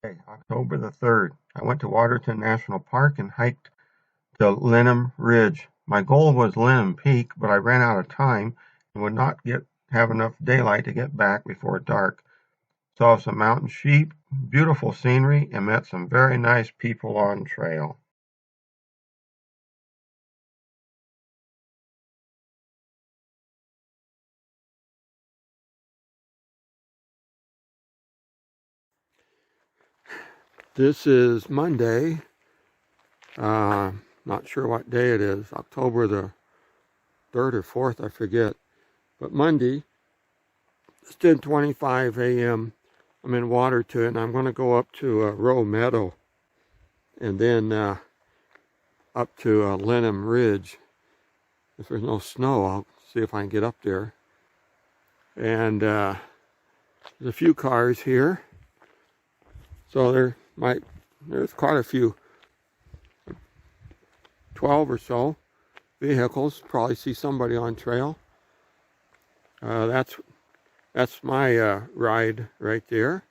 Okay, October the 3rd, I went to Waterton National Park and hiked to Lineham Ridge. My goal was Lineham Peak, but I ran out of time and would not have enough daylight to get back before dark. Saw some mountain sheep, beautiful scenery, and met some very nice people on trail. This is Monday. Not sure what day it is. October the 3rd or 4th, I forget. But Monday, it's 10:25 a.m. I'm in Waterton, and I'm going to go up to Roe Meadow and then up to Lineham Ridge. If there's no snow, I'll see if I can get up there. And there's a few cars here. So there's quite a few, 12 or so vehicles. Probably see somebody on trail. That's my ride right there.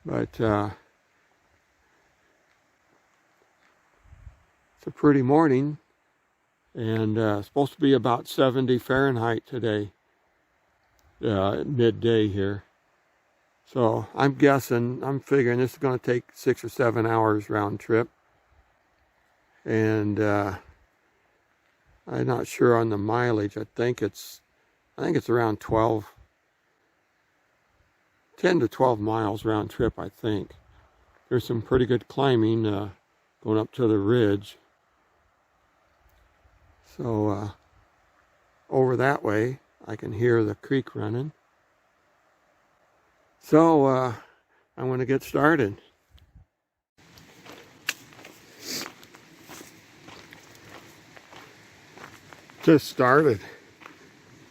But it's a pretty morning, and it's supposed to be about 70 Fahrenheit today, midday here. So I'm figuring this is going to take 6 or 7 hours round trip. And I'm not sure on the mileage. I think it's around 10 to 12 miles round trip, I think. There's some pretty good climbing going up to the ridge. So over that way, I can hear the creek running. So I'm going to get started. Just started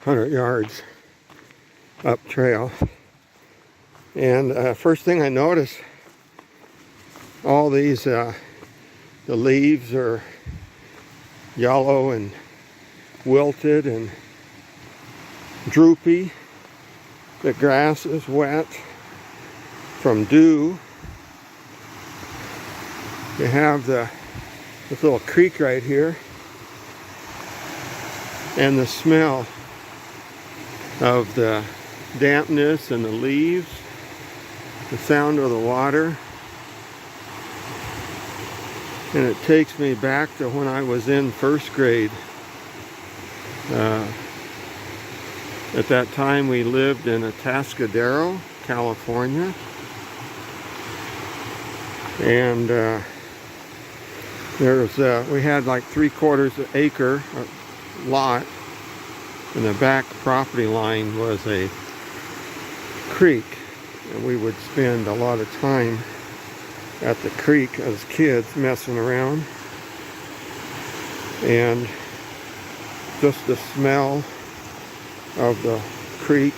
100 yards up trail. And first thing I noticed, all these, the leaves are yellow and wilted and droopy. The grass is wet from dew. You have this little creek right here, and the smell of the dampness and the leaves, the sound of the water, and it takes me back to when I was in first grade. At that time we lived in Atascadero, California, and we had like 3/4 acre lot, and the back property line was a creek, and we would spend a lot of time at the creek as kids messing around, and just the smell of the creek,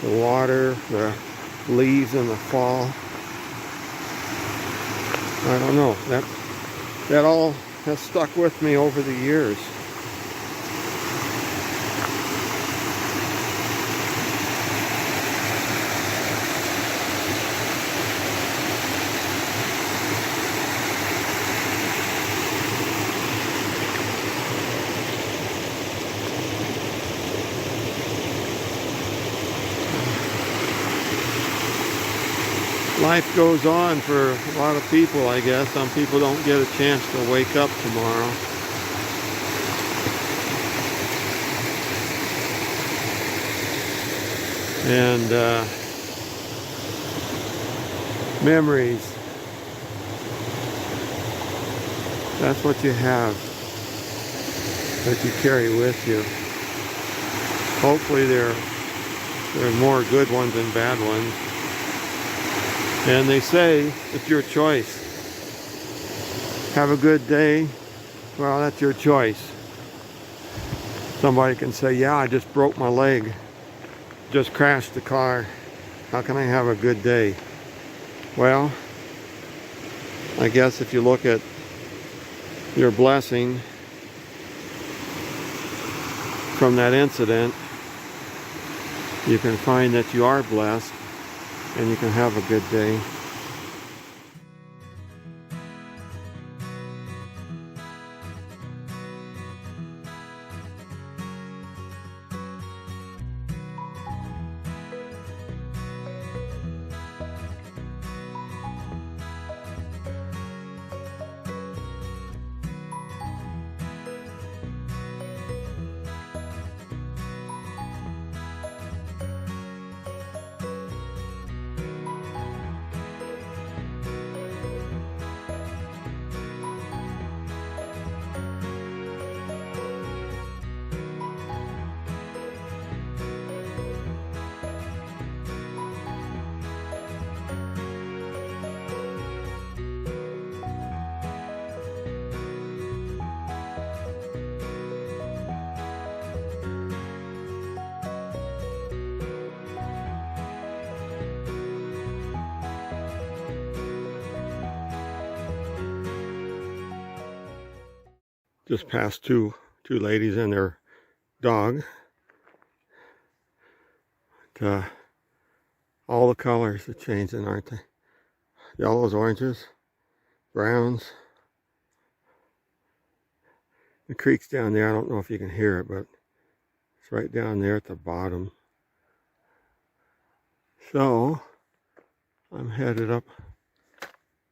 the water, the leaves in the fall. I don't know, that all has stuck with me over the years. Life goes on for a lot of people, I guess. Some people don't get a chance to wake up tomorrow. And memories, that's what you have, that you carry with you. Hopefully there are more good ones than bad ones. And they say, it's your choice. Have a good day. Well, that's your choice. Somebody can say, yeah, I just broke my leg. Just crashed the car. How can I have a good day? Well, I guess if you look at your blessing from that incident, you can find that you are blessed and you can have a good day. Just passed two ladies and their dog. All the colors are changing, aren't they? Yellows, oranges, browns. The creek's down there. I don't know if you can hear it, but it's right down there at the bottom. So I'm headed up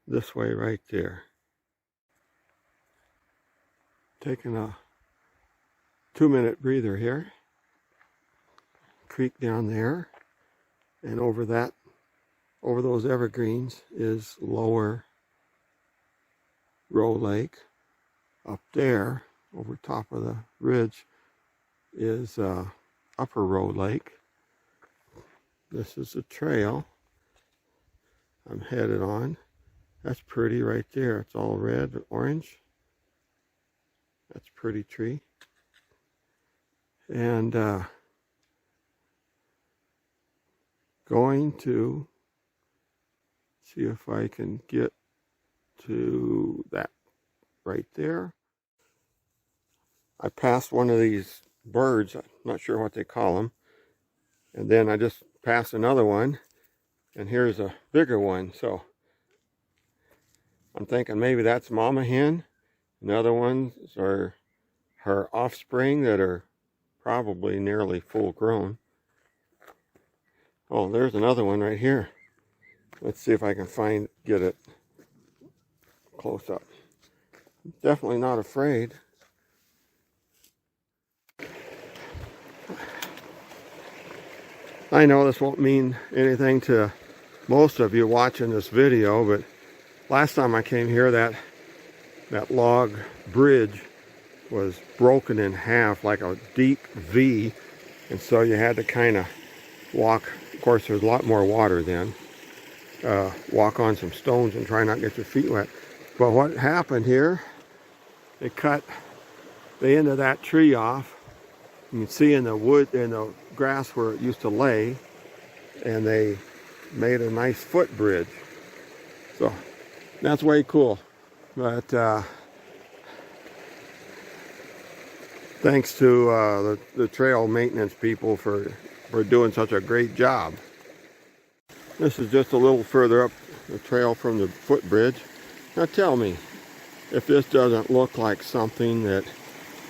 this way right there. Taking a 2-minute breather here. Creek down there, and over those evergreens is Lower Row Lake. Up there, over top of the ridge, is Upper Row Lake. This is the trail I'm headed on. That's pretty right there. It's all red, orange. That's a pretty tree. And going to see if I can get to that right there. I passed one of these birds, I'm not sure what they call them, and then I just passed another one, and here's a bigger one. So I'm thinking maybe that's mama hen, and the other ones are her offspring that are probably nearly full grown. Oh, there's another one right here. Let's see if I can get it close up. Definitely not afraid. I know this won't mean anything to most of you watching this video, but last time I came here, that log bridge was broken in half like a deep V, and so you had to kind of walk. Of course, there's a lot more water then. Walk on some stones and try not to get your feet wet. But what happened here, they cut the end of that tree off. You can see in the wood, in the grass where it used to lay, and they made a nice footbridge. So that's way cool. But thanks to the trail maintenance people for doing such a great job. This is just a little further up the trail from the footbridge. Now tell me if this doesn't look like something that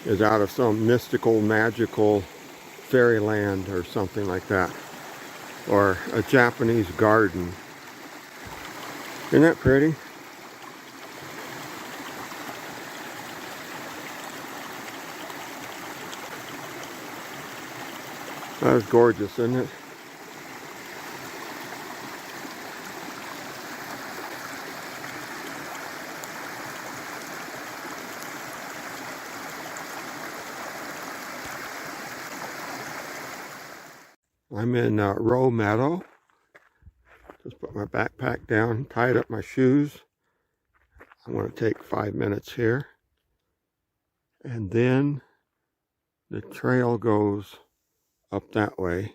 is out of some mystical, magical fairyland or something like that. Or a Japanese garden. Isn't that pretty? That is gorgeous, isn't it? I'm in Row Meadow. Just put my backpack down, tied up my shoes. I'm going to take 5 minutes here. And then the trail goes up that way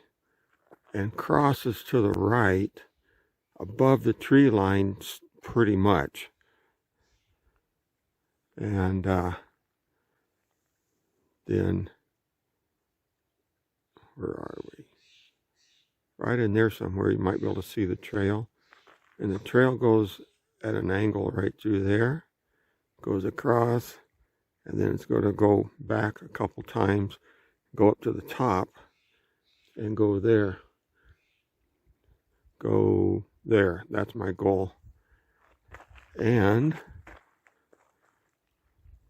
and crosses to the right above the tree line pretty much. And then, where are we? right in there somewhere. You might be able to see the trail. And the trail goes at an angle right through there, goes across, and then it's going to go back a couple times, go up to the top, and go there. Go there. That's my goal. And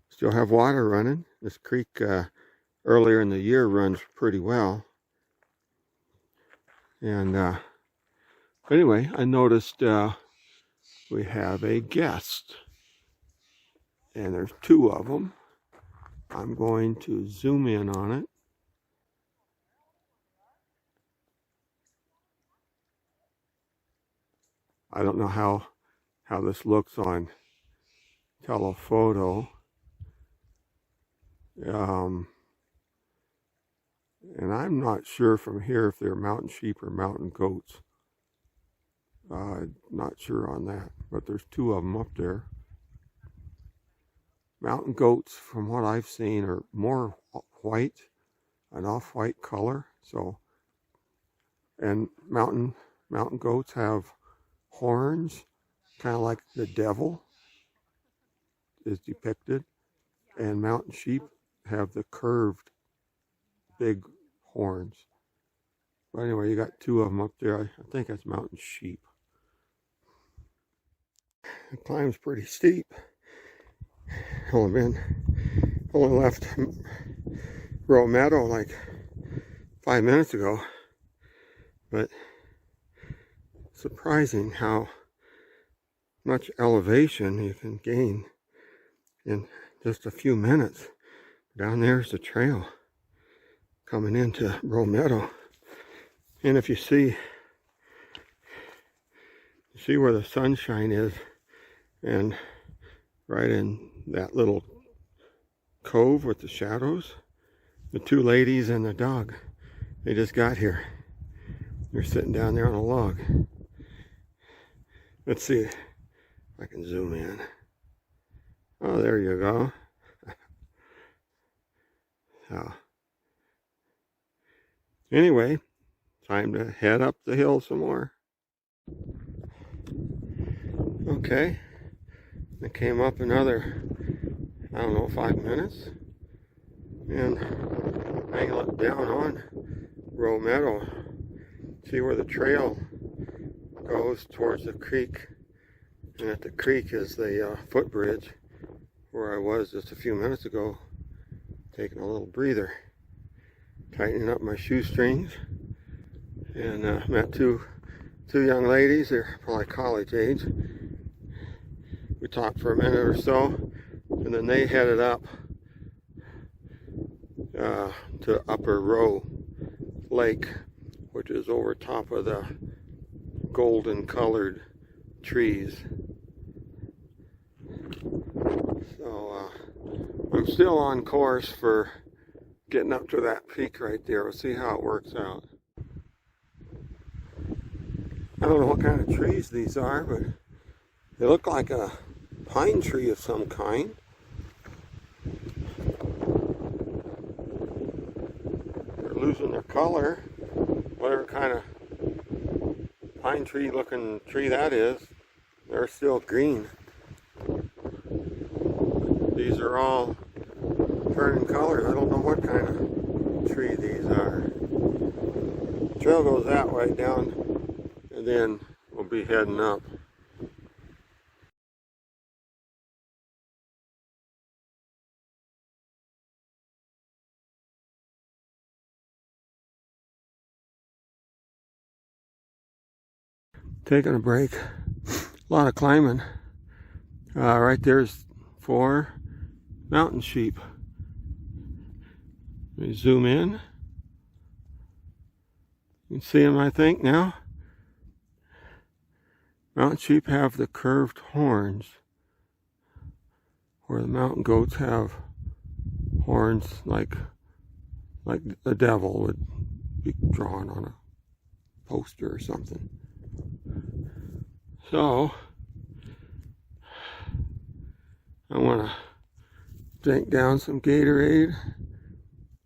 still have water running. This creek earlier in the year runs pretty well. And anyway, I noticed we have a guest. And there's two of them. I'm going to zoom in on it. I don't know how this looks on telephoto. And I'm not sure from here if they're mountain sheep or mountain goats. Not sure on that, but there's two of them up there. Mountain goats, from what I've seen, are more white, an off-white color. So, and mountain goats have horns, kind of like the devil is depicted, and mountain sheep have the curved big horns. But anyway, you got two of them up there. I think that's mountain sheep. The climb's pretty steep. Only left Row Meadow like 5 minutes ago, but surprising how much elevation you can gain in just a few minutes. Down there's the trail coming into Row Meadow, and if you see where the sunshine is, and right in that little cove with the shadows, the two ladies and the dog, they just got here. They're sitting down there on a log. Let's see if I can zoom in. Oh, there you go. So, anyway, time to head up the hill some more. Okay, I came up another, I don't know, 5 minutes, and I look down on Row Meadow, see where the trail goes towards the creek, and at the creek is the footbridge where I was just a few minutes ago, taking a little breather, tightening up my shoestrings, and met two young ladies. They're probably college age. We talked for a minute or so, and then they headed up to Upper Row Lake, which is over top of the golden colored trees. So I'm still on course for getting up to that peak right there. We'll see how it works out. I don't know what kind of trees these are, but they look like a pine tree of some kind. They're losing their color, whatever kind of pine tree looking tree that is. They're still green. These are all turning colors. I don't know what kind of tree these are. The trail goes that way down, and then we'll be heading up. Taking a break. A lot of climbing. Right there's 4 mountain sheep. Let me zoom in. You can see them, I think, now. Mountain sheep have the curved horns, where the mountain goats have horns like the devil would be drawn on a poster or something. So I want to drink down some Gatorade,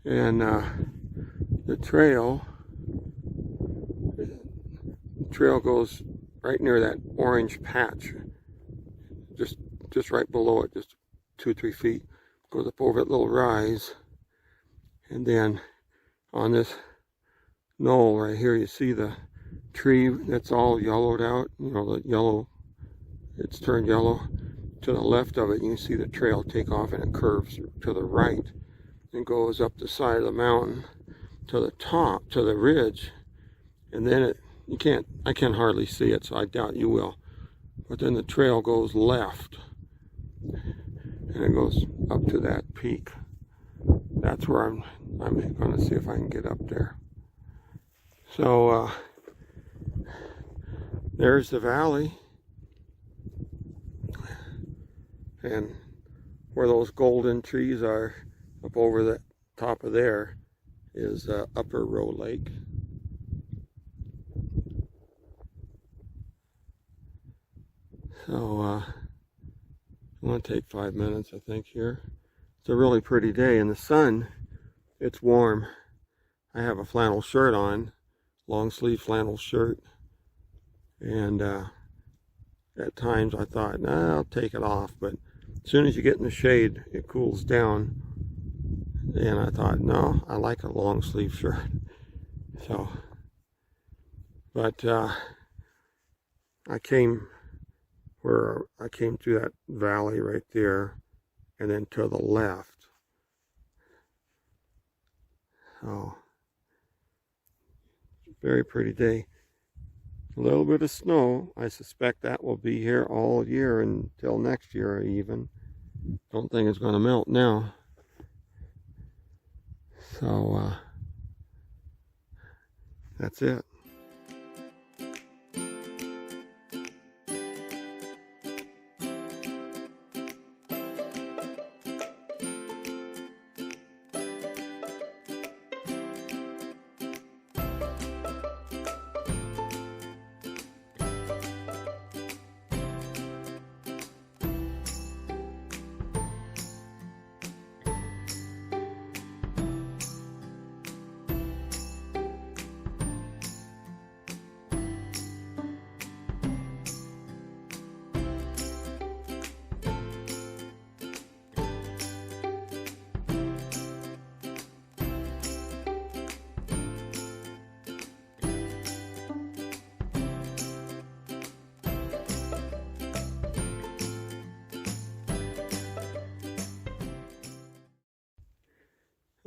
and the trail trail goes right near that orange patch, just right below it, just 2-3 feet. Goes up over that little rise, and then on this knoll right here, you see the tree that's all yellowed out. You know, the yellow, it's turned yellow. To the left of it, you can see the trail take off, and it curves to the right and goes up the side of the mountain to the top, to the ridge, and then I can hardly see it, so I doubt you will. But then the trail goes left, and it goes up to that peak. That's where I'm going to see if I can get up there. So there's the valley, and where those golden trees are up over the top of there is Upper Row Lake. So I'm going to take 5 minutes, I think, here. It's a really pretty day. In the sun, it's warm. I have a flannel shirt on, long sleeve flannel shirt. And at times I thought, nah, I'll take it off. But as soon as you get in the shade, it cools down. And I thought, no, I like a long sleeve shirt. So, but I came through that valley right there, and then to the left. So, very pretty day. A little bit of snow. I suspect that will be here all year until next year even. Don't think it's going to melt now. So, that's it.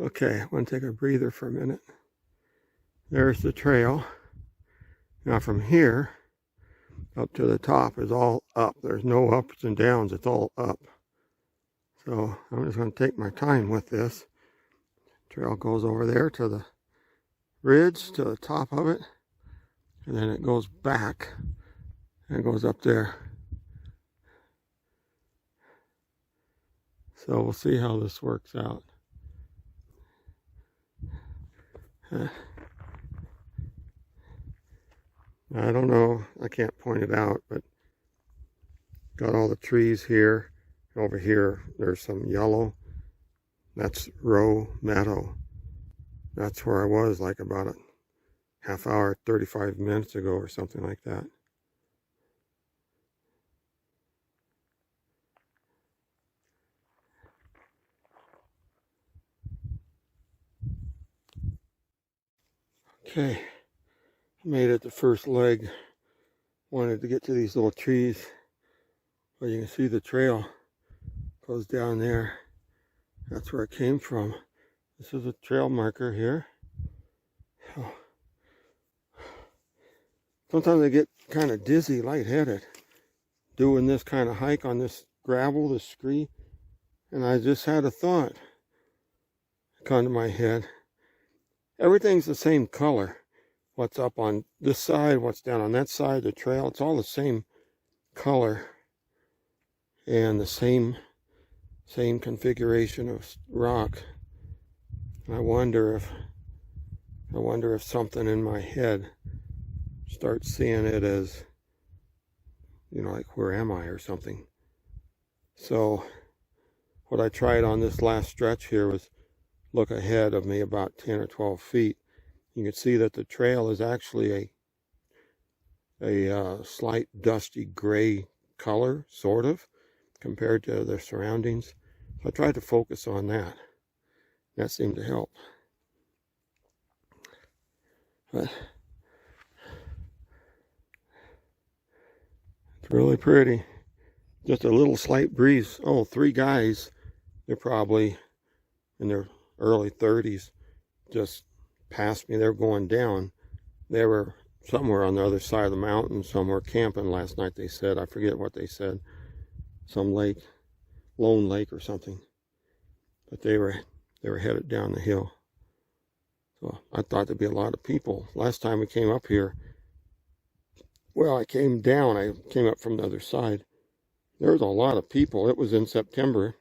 Okay, I'm going to take a breather for a minute. There's the trail. Now from here up to the top is all up. There's no ups and downs, it's all up. So I'm just going to take my time with this. Trail goes over there to the ridge, to the top of it, and then it goes back and goes up there. So we'll see how this works out. I don't know, I can't point it out, but got all the trees here. Over here there's some yellow. That's Row Meadow. That's where I was like about a half hour, 35 minutes ago or something like that. Okay, made it the first leg. Wanted to get to these little trees, but you can see the trail goes down there. That's where it came from. This is a trail marker here. So, sometimes I get kind of dizzy, lightheaded, doing this kind of hike on this gravel, this scree, and I just had a thought come to my head. Everything's the same color. What's up on this side, what's down on that side, the trail, it's all the same color and the same configuration of rock. And I wonder if something in my head starts seeing it as, you know, like, where am I or something. So what I tried on this last stretch here was look ahead of me about 10 or 12 feet. You can see that the trail is actually a slight dusty gray color, sort of, compared to their surroundings. So I tried to focus on that. That seemed to help. But it's really pretty. Just a little slight breeze. Oh, 3 guys, they're probably in their early 30s, just passed me. They're going down. They were somewhere on the other side of the mountain, somewhere camping last night, they said. I forget what they said. Some lake, Lone Lake or something. But they were headed down the hill. So I thought there'd be a lot of people. Last time we came up here, well, I came down. I came up from the other side. There was a lot of people. It was in September,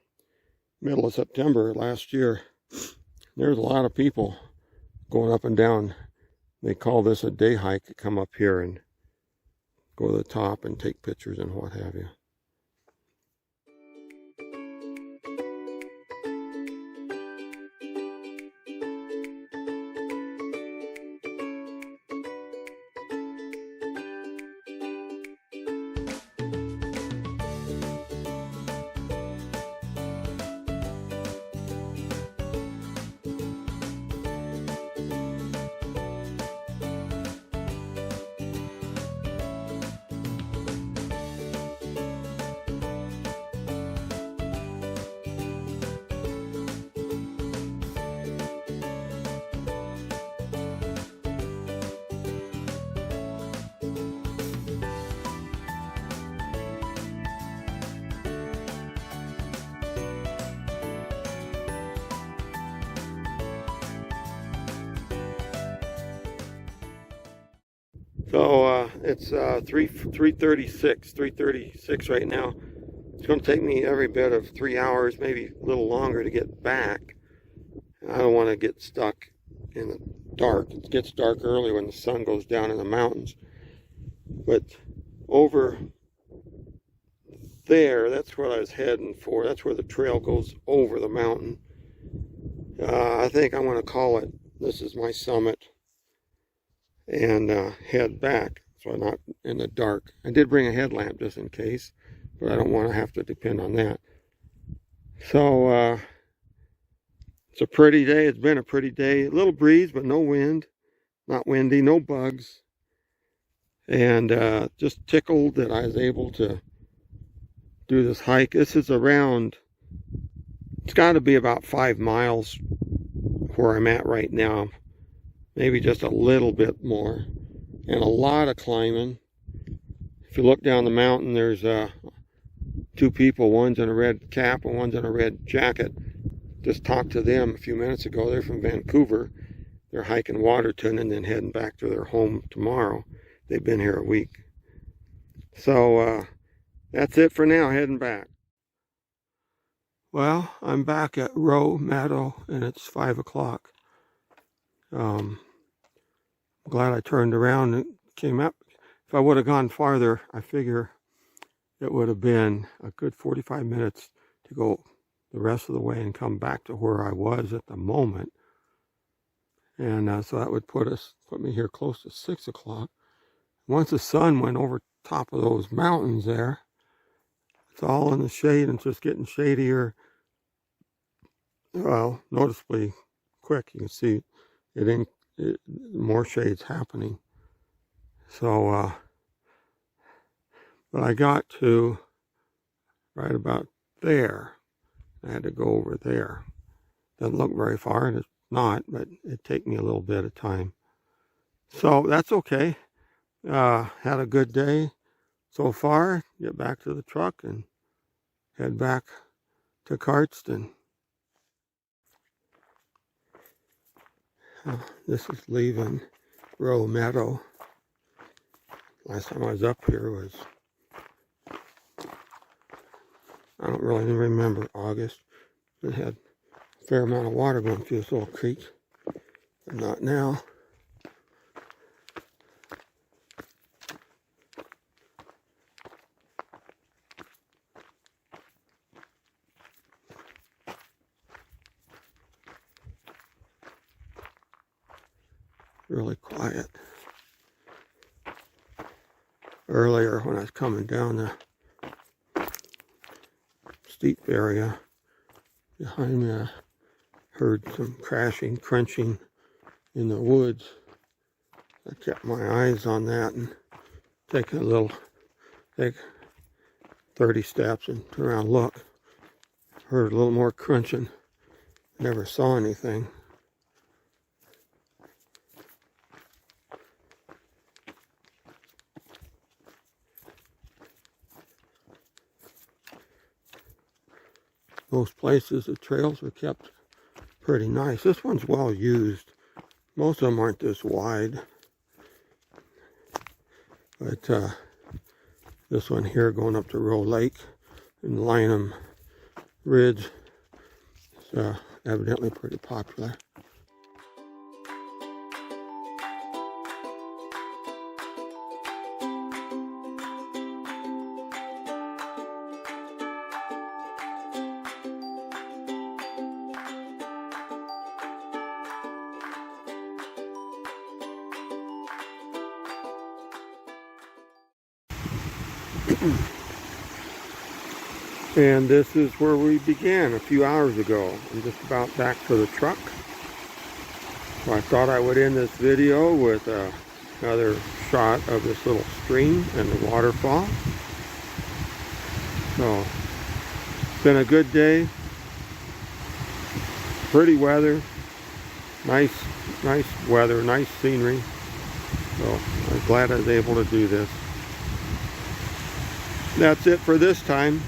middle of September last year. There was a lot of people going up and down. They call this a day hike to come up here and go to the top and take pictures and what have you. So it's 3:36 right now. It's going to take me every bit of 3 hours, maybe a little longer to get back. I don't want to get stuck in the dark. It gets dark early when the sun goes down in the mountains. But over there, that's what I was heading for. That's where the trail goes over the mountain. I think I'm going to call it, this is my summit, and head back so I'm not in the dark. I did bring a headlamp just in case, but I don't want to have to depend on that. So it's a pretty day. It's been a pretty day. A little breeze, but no wind. Not windy, no bugs. And just tickled that I was able to do this hike. This is around, it's got to be about 5 miles where I'm at right now. Maybe just a little bit more. And a lot of climbing. If you look down the mountain, there's 2 people. One's in a red cap and one's in a red jacket. Just talked to them a few minutes ago. They're from Vancouver. They're hiking Waterton and then heading back to their home tomorrow. They've been here a week. So that's it for now, heading back. Well, I'm back at Roe Meadow and it's 5 o'clock. I'm glad I turned around and came up. If I would have gone farther, I figure it would have been a good 45 minutes to go the rest of the way and come back to where I was at the moment. And so that would put me here close to 6 o'clock. Once the sun went over top of those mountains there, it's all in the shade and it's just getting shadier. Well, noticeably quick. You can see more shades happening. So, but I got to right about there. I had to go over there. Doesn't look very far, and it's not, but it'd take me a little bit of time. So that's okay. Had a good day so far. Get back to the truck and head back to Cardston. This is leaving Roe Meadow. Last time I was up here was, I don't really remember, August. It had a fair amount of water going through this little creek, but not now. Really quiet. earlier when I was coming down the steep area. Behind me, I heard some crashing, crunching in the woods. I kept my eyes on that and take 30 steps and turn around and look. Heard a little more crunching. Never saw anything. Most places the trails are kept pretty nice. This one's well used. Most of them aren't this wide. But this one here going up to Roe Lake and Lineham Ridge is evidently pretty popular. And this is where we began a few hours ago. I'm just about back to the truck. So I thought I would end this video with another shot of this little stream and the waterfall. So it's been a good day. Pretty weather. Nice weather, nice scenery. So I'm glad I was able to do this. That's it for this time.